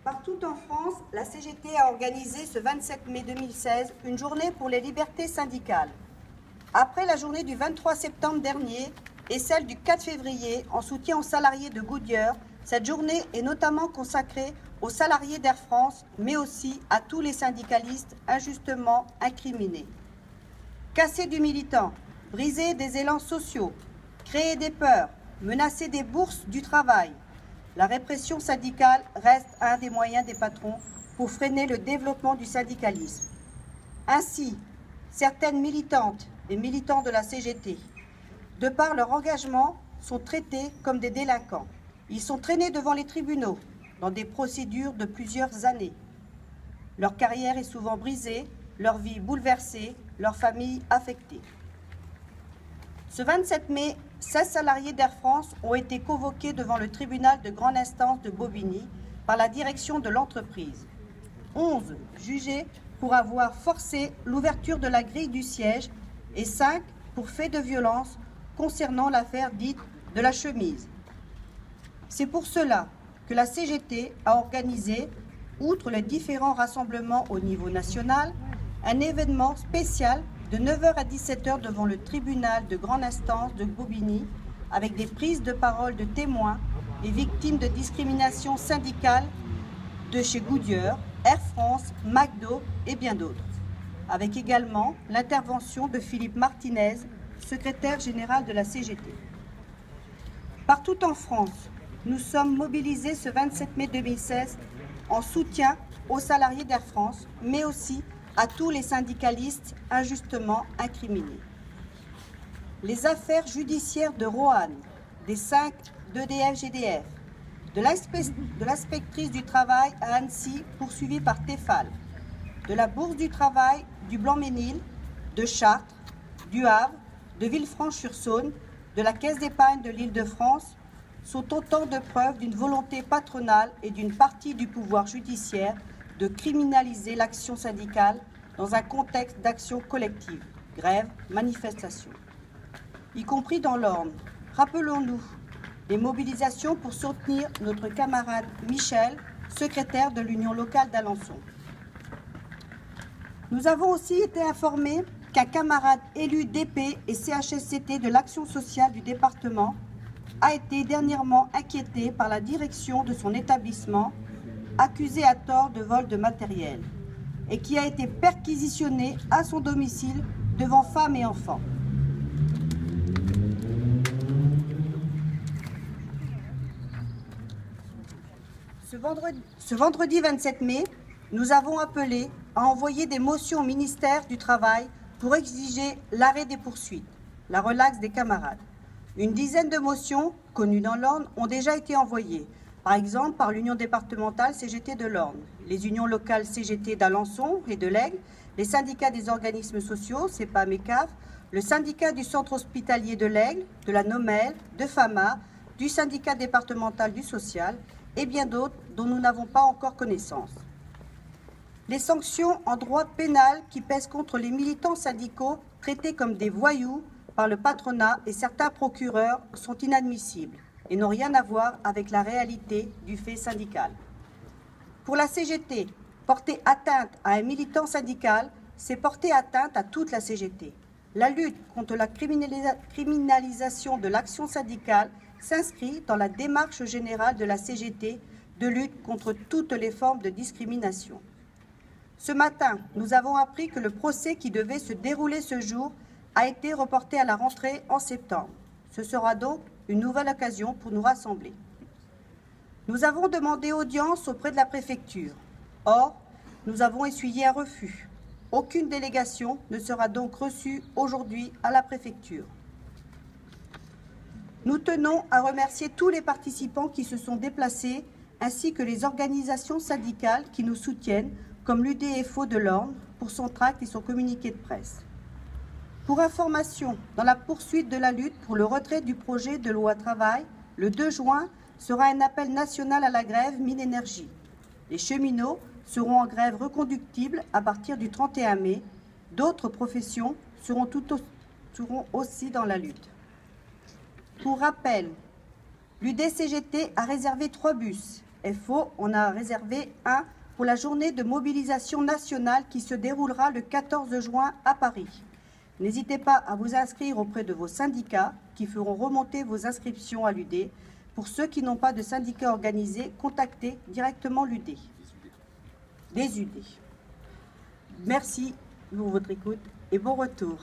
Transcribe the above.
Partout en France, la CGT a organisé ce 27 mai 2016 une journée pour les libertés syndicales. Après la journée du 23 septembre dernier et celle du 4 février en soutien aux salariés de Goodyear, cette journée est notamment consacrée aux salariés d'Air France, mais aussi à tous les syndicalistes injustement incriminés. Casser du militant, briser des élans sociaux, créer des peurs, menacer des bourses du travail, la répression syndicale reste un des moyens des patrons pour freiner le développement du syndicalisme. Ainsi, certaines militantes et militants de la CGT, de par leur engagement, sont traités comme des délinquants. Ils sont traînés devant les tribunaux dans des procédures de plusieurs années. Leur carrière est souvent brisée, leur vie bouleversée, leur famille affectée. Ce 27 mai, 16 salariés d'Air France ont été convoqués devant le tribunal de grande instance de Bobigny par la direction de l'entreprise. 11 jugés pour avoir forcé l'ouverture de la grille du siège et 5 pour faits de violence concernant l'affaire dite de la chemise. C'est pour cela que la CGT a organisé, outre les différents rassemblements au niveau national, un événement spécial de 9h à 17h devant le tribunal de grande instance de Bobigny avec des prises de parole de témoins et victimes de discrimination syndicale de chez Goodyear, Air France, McDo et bien d'autres, avec également l'intervention de Philippe Martinez, secrétaire général de la CGT. Partout en France, nous sommes mobilisés ce 27 mai 2016 en soutien aux salariés d'Air France, mais aussi à tous les syndicalistes injustement incriminés. Les affaires judiciaires de Roanne, des 5 d'EDF-GDF, de l'inspectrice du travail à Annecy poursuivie par Tefal, de la Bourse du travail du Blanc-Ménil, de Chartres, du Havre, de Villefranche-sur-Saône, de la Caisse d'épargne de l'Île-de-France sont autant de preuves d'une volonté patronale et d'une partie du pouvoir judiciaire de criminaliser l'action syndicale dans un contexte d'action collective, grève, manifestation. Y compris dans l'Orne, rappelons-nous les mobilisations pour soutenir notre camarade Michel, secrétaire de l'Union locale d'Alençon. Nous avons aussi été informés qu'un camarade élu DP et CHSCT de l'action sociale du département a été dernièrement inquiété par la direction de son établissement, accusé à tort de vol de matériel, et qui a été perquisitionné à son domicile devant femmes et enfants. Ce vendredi 27 mai, nous avons appelé à envoyer des motions au ministère du Travail pour exiger l'arrêt des poursuites, la relaxe des camarades. Une dizaine de motions, connues dans l'Orne, ont déjà été envoyées, par exemple par l'Union départementale CGT de l'Orne, les unions locales CGT d'Alençon et de l'Aigle, les syndicats des organismes sociaux, CEPAM et CAF, le syndicat du centre hospitalier de l'Aigle, de la Nomel, de FAMA, du syndicat départemental du social et bien d'autres dont nous n'avons pas encore connaissance. Les sanctions en droit pénal qui pèsent contre les militants syndicaux traités comme des voyous par le patronat et certains procureurs sont inadmissibles et n'ont rien à voir avec la réalité du fait syndical. Pour la CGT, porter atteinte à un militant syndical, c'est porter atteinte à toute la CGT. La lutte contre la criminalisation de l'action syndicale s'inscrit dans la démarche générale de la CGT de lutte contre toutes les formes de discrimination. Ce matin, nous avons appris que le procès qui devait se dérouler ce jour a été reporté à la rentrée en septembre. Ce sera donc une nouvelle occasion pour nous rassembler. Nous avons demandé audience auprès de la préfecture. Or, nous avons essuyé un refus. Aucune délégation ne sera donc reçue aujourd'hui à la préfecture. Nous tenons à remercier tous les participants qui se sont déplacés, ainsi que les organisations syndicales qui nous soutiennent, comme l'UDFO de l'Orne, pour son tract et son communiqué de presse. Pour information, dans la poursuite de la lutte pour le retrait du projet de loi travail, le 2 juin sera un appel national à la grève Minenergie. Les cheminots seront en grève reconductible à partir du 31 mai. D'autres professions seront aussi dans la lutte. Pour rappel, l'UDCGT a réservé 3 bus FO, on a réservé un pour la journée de mobilisation nationale qui se déroulera le 14 juin à Paris. N'hésitez pas à vous inscrire auprès de vos syndicats qui feront remonter vos inscriptions à l'UD. Pour ceux qui n'ont pas de syndicat organisé, contactez directement l'UD. Des UD. Merci pour votre écoute et bon retour.